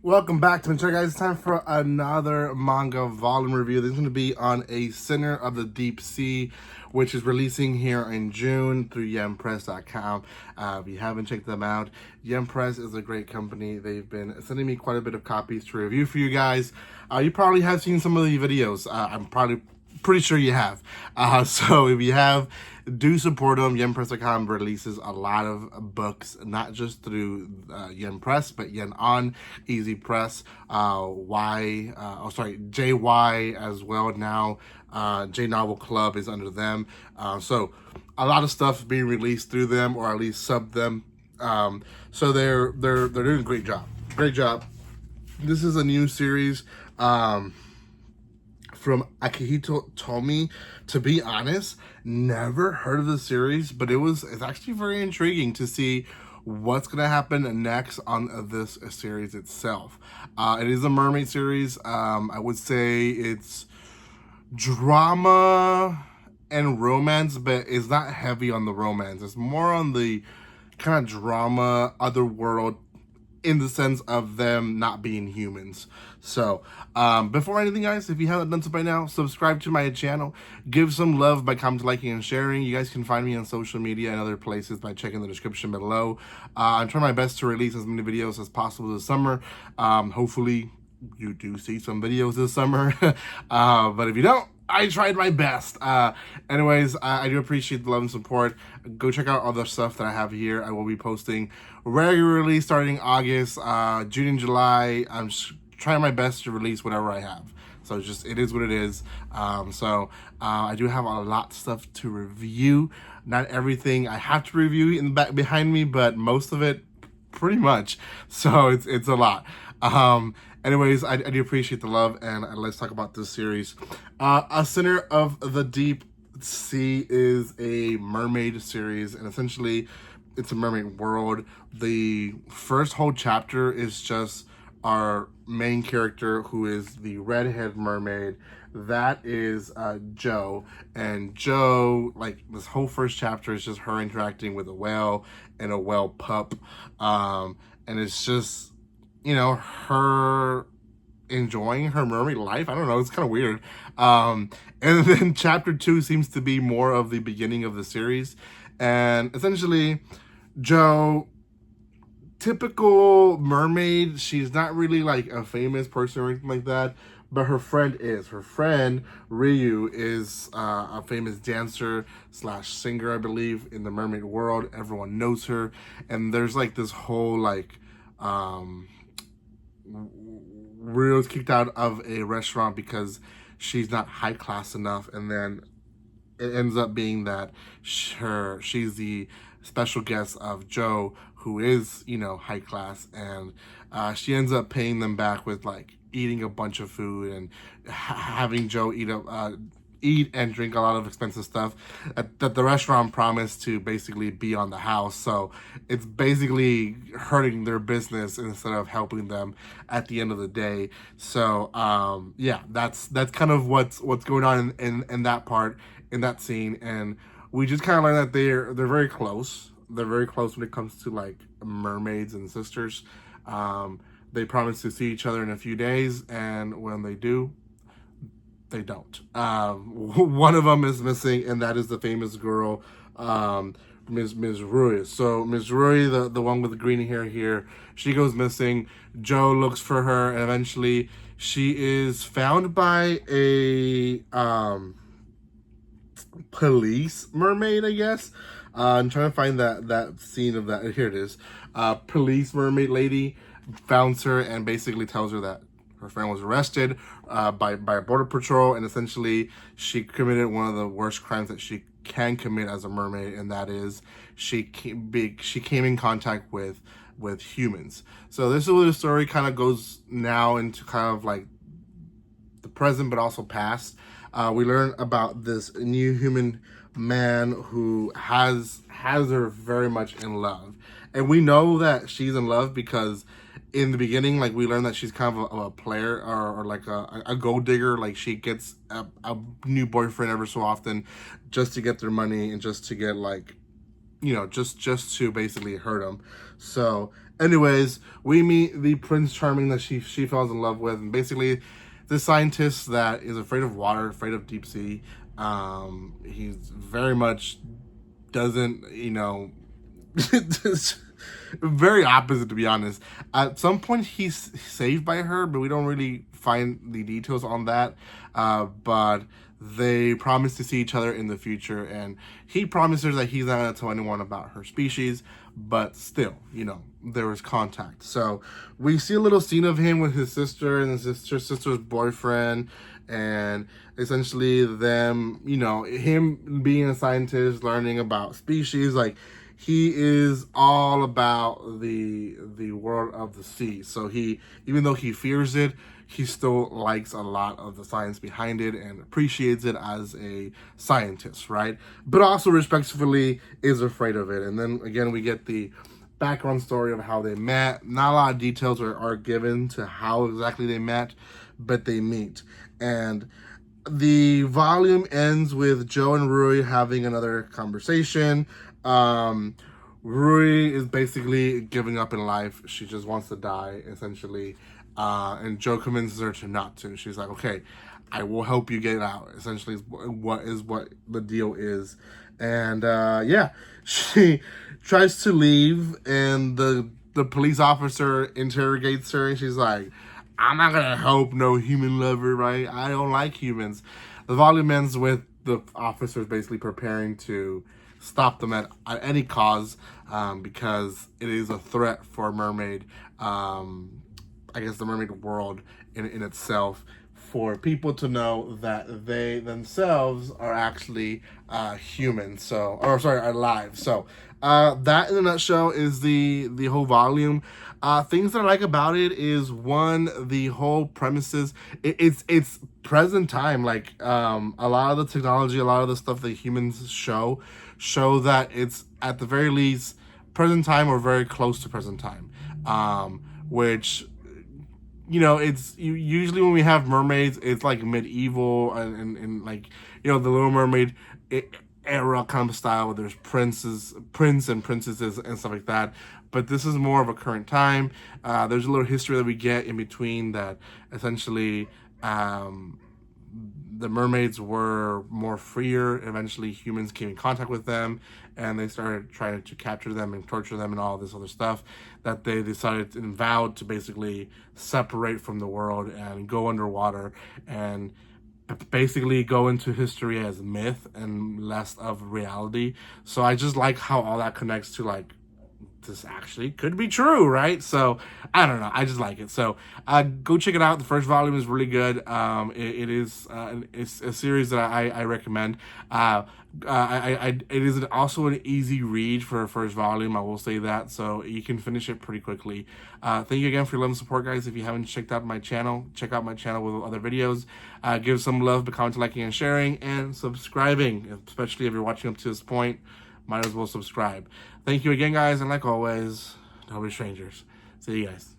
Welcome back to the show, guys. It's time for another manga volume review. This is going to be on A Sinner of the Deep Sea, which is releasing here in June through yempress.com. If you haven't checked them out, Yempress is a great company. They've been sending me quite a bit of copies to review for you guys. You probably have seen some of the videos. I'm probably pretty sure you have. So if you have, do support them. Yempress.com releases a lot of books, not just through Yen Press, but Yen On, Easy Press, JY as well now. J Novel Club is under them. So a lot of stuff being released through them, or at least sub them. So they're doing a great job. Great job. This is a new series. From Akihito Tomi. To be honest, never heard of the series, but it's actually very intriguing to see what's gonna happen next on this series itself. It is a mermaid series. I would say it's drama and romance, but it's not heavy on the romance. It's more on the kind of drama, otherworld, in the sense of them not being humans. So, before anything, guys, if you haven't done so by now, subscribe to my channel. Give some love by commenting, liking, and sharing. You guys can find me on social media and other places by checking the description below. I'm trying my best to release as many videos as possible this summer. Hopefully, you do see some videos this summer. But if you don't, I tried my best. Anyways, I do appreciate the love and support. Go check out all the stuff that I have here. I will be posting regularly starting August, June, and July. I'm trying my best to release whatever I have. So it is what it is. I do have a lot of stuff to review. Not everything I have to review in the back behind me, but most of it pretty much. So it's a lot. Anyways, I do appreciate the love, and let's talk about this series. A Sinner of the Deep Sea is a mermaid series, and essentially it's a mermaid world. The first whole chapter is just our main character, who is the redhead mermaid. That is Joe. And Joe, like, this whole first chapter is just her interacting with a whale and a whale pup. And it's just, her enjoying her mermaid life. I don't know, it's kind of weird. And then chapter 2 seems to be more of the beginning of the series. And essentially, Joe, typical mermaid, she's not really like a famous person or anything like that, but her friend is. Her friend, Ryu, is a famous dancer / singer, I believe, in the mermaid world. Everyone knows her. And there's like this whole like, Ryu's kicked out of a restaurant because she's not high class enough, and then it ends up being that she's the special guest of Joe, who is, high class, and she ends up paying them back with like eating a bunch of food and having Joe eat and drink a lot of expensive stuff that the restaurant promised to basically be on the house. So it's basically hurting their business instead of helping them at the end of the day. So yeah, that's kind of what's going on in that part, in that scene. And we just kind of learn that they're very close. They're very close when it comes to like mermaids and sisters. They promise to see each other in a few days, and when they do, they don't. One of them is missing, and that is the famous girl, Ms. Rui. So Ms. Rui, the one with the green hair here, she goes missing. Joe looks for her, and eventually she is found by a police mermaid, I guess. I'm trying to find that scene of that. Here it is. Police mermaid lady founds her and basically tells her that her friend was arrested by Border Patrol, and essentially she committed one of the worst crimes that she can commit as a mermaid, and that is she came in contact with humans. So this is where the story kind of goes now into kind of like the present, but also past. We learn about this new human man who has her very much in love, and we know that she's in love because in the beginning, like, we learn that she's kind of a player, or like a gold digger. Like, she gets a new boyfriend ever so often just to get their money and just to get like just to basically hurt him. So anyways, we meet the Prince Charming that she falls in love with, and basically the scientist that is afraid of water, afraid of deep sea. He's very much doesn't, very opposite, to be honest. At some point he's saved by her, but we don't really find the details on that. But they promise to see each other in the future, and he promises that he's not going to tell anyone about her species, but still, there was contact. So we see a little scene of him with his sister and his sister's boyfriend, and essentially them, him being a scientist, learning about species. Like, he is all about the world of the sea. So even though he fears it, he still likes a lot of the science behind it and appreciates it as a scientist, right? But also respectfully is afraid of it. And then again, we get the background story of how they met. Not a lot of details are given to how exactly they met, but they meet. And the volume ends with Joe and Rui having another conversation. Rui is basically giving up in life. She just wants to die, essentially. And Joe convinces her to not to. She's like, okay, I will help you get out, essentially, is what the deal is. And she tries to leave, and the police officer interrogates her, and she's like, I'm not gonna help no human lover, right? I don't like humans. The volume ends with the officers basically preparing to stop them at any cause, because it is a threat for mermaid, I guess the mermaid world in itself, for people to know that they themselves are actually humans. So, are alive. So that in a nutshell is the whole volume. Things that I like about it is, one, the whole premises. It's present time. Like, a lot of the technology, a lot of the stuff that humans show that it's at the very least present time or very close to present time. Which, it's usually when we have mermaids, it's like medieval and like, the Little Mermaid era kind of style, where there's prince and princesses and stuff like that. But this is more of a current time. There's a little history that we get in between that essentially, the mermaids were more freer. Eventually humans came in contact with them, and they started trying to capture them and torture them and all this other stuff, that they decided and vowed to basically separate from the world and go underwater and basically go into history as myth and less of reality. So I just like how all that connects to, like, this actually could be true, right? So I don't know, I just like it. So go check it out. The first volume is really good. It's a series that I recommend. It is also an easy read for a first volume, I will say that, so you can finish it pretty quickly. Thank you again for your love and support, guys. If you haven't checked out my channel, check out my channel with other videos. Give some love by commenting, liking, and sharing, and subscribing, especially if you're watching up to this point. Might as well subscribe. Thank you again, guys, and like always, don't be strangers. See you guys.